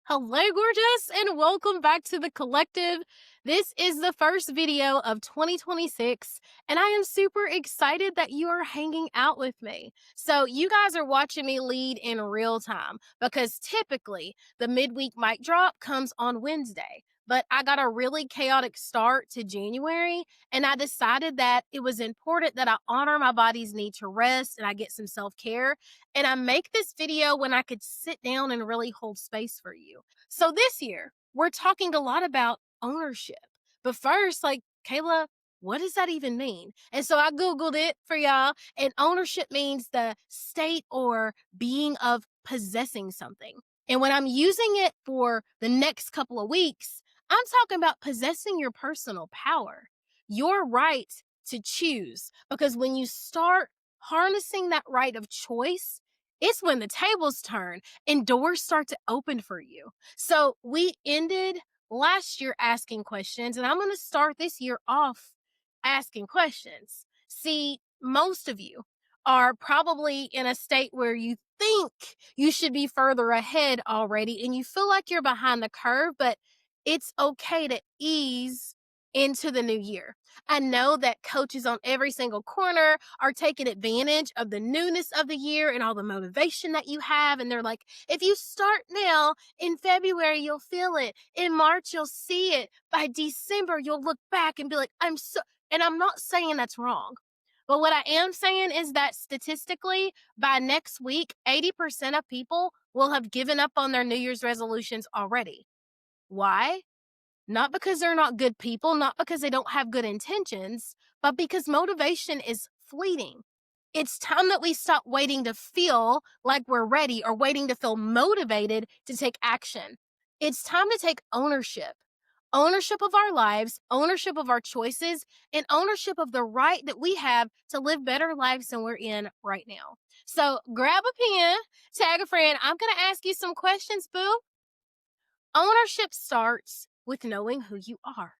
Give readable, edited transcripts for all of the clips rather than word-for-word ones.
Hello, gorgeous, and welcome back to the Collective. This is the first video of 2026, and I am super excited that you are hanging out with me. So, you guys are watching me lead in real time because typically the midweek mic drop comes on Wednesday. But I got a really chaotic start to January, and I decided that it was important that I honor my body's need to rest and I get some self care. And I make this video when I could sit down and really hold space for you. So this year, we're talking a lot about ownership. But first, Kayla, what does that even mean? And so I Googled it for y'all, and ownership means the state or being of possessing something. And when I'm using it for the next couple of weeks, I'm talking about possessing your personal power, your right to choose. Because when you start harnessing that right of choice, it's when the tables turn and doors start to open for you. So we ended last year asking questions, and I'm going to start this year off asking questions. See, most of you are probably in a state where you think you should be further ahead already and you feel like you're behind the curve, but it's okay to ease into the new year. I know that coaches on every single corner are taking advantage of the newness of the year and all the motivation that you have. And they're like, if you start now, in February, you'll feel it. In March, you'll see it. By December, you'll look back and be like, and I'm not saying that's wrong. But what I am saying is that statistically, by next week, 80% of people will have given up on their New Year's resolutions already. Why? Not because they're not good people, not because they don't have good intentions, but because motivation is fleeting. It's time that we stop waiting to feel like we're ready or waiting to feel motivated to take action. It's time to take ownership. Ownership of our lives, ownership of our choices, and ownership of the right that we have to live better lives than we're in right now. So grab a pen, tag a friend. I'm going to ask you some questions, boo. Ownership starts with knowing who you are.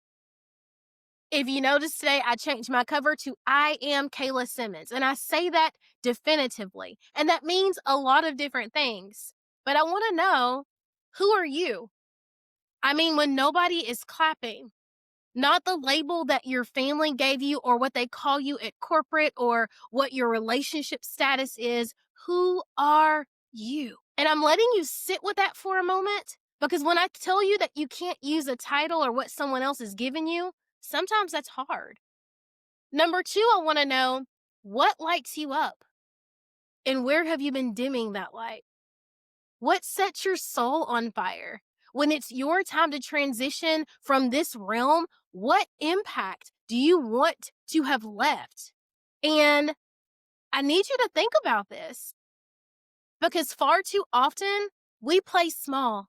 If you notice today, I changed my cover to I am Kala Simmons, and I say that definitively. And that means a lot of different things. But I want to know, who are you? I mean, when nobody is clapping, not the label that your family gave you or what they call you at corporate or what your relationship status is. Who are you? And I'm letting you sit with that for a moment because when I tell you that you can't use a title or what someone else has given you, sometimes that's hard. Number two, I want to know, what lights you up and where have you been dimming that light? What sets your soul on fire? When it's your time to transition from this realm, what impact do you want to have left? And I need you to think about this because far too often we play small,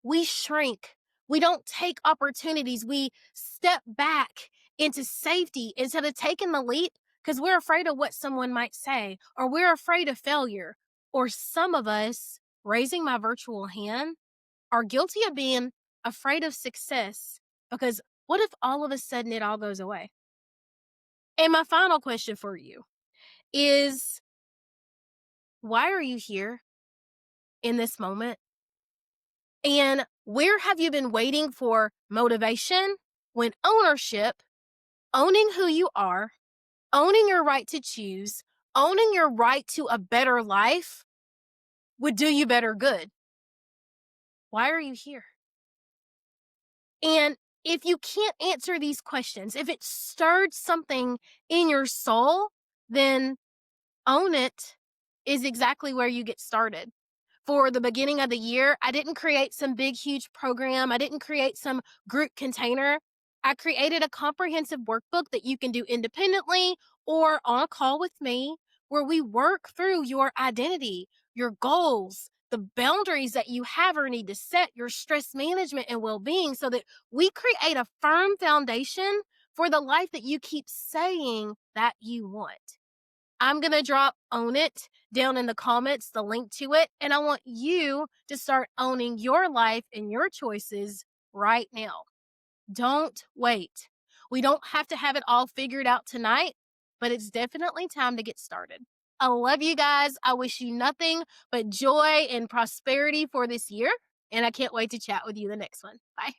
we shrink, we don't take opportunities, we step back into safety instead of taking the leap because we're afraid of what someone might say, or we're afraid of failure, or some of us, raising my virtual hand, are guilty of being afraid of success because what if all of a sudden it all goes away? And my final question for you is, why are you here in this moment? And where have you been waiting for motivation when ownership, owning who you are, owning your right to choose, owning your right to a better life would do you better good? Why are you here? And if you can't answer these questions, if it stirred something in your soul, then own it is exactly where you get started. For the beginning of the year, I didn't create some big, huge program. I didn't create some group container. I created a comprehensive workbook that you can do independently or on a call with me where we work through your identity, your goals, the boundaries that you have or need to set, your stress management and well-being so that we create a firm foundation for the life that you keep saying that you want. I'm going to drop Own It down in the comments, the link to it. And I want you to start owning your life and your choices right now. Don't wait. We don't have to have it all figured out tonight, but it's definitely time to get started. I love you guys. I wish you nothing but joy and prosperity for this year. and I can't wait to chat with you the next one. Bye.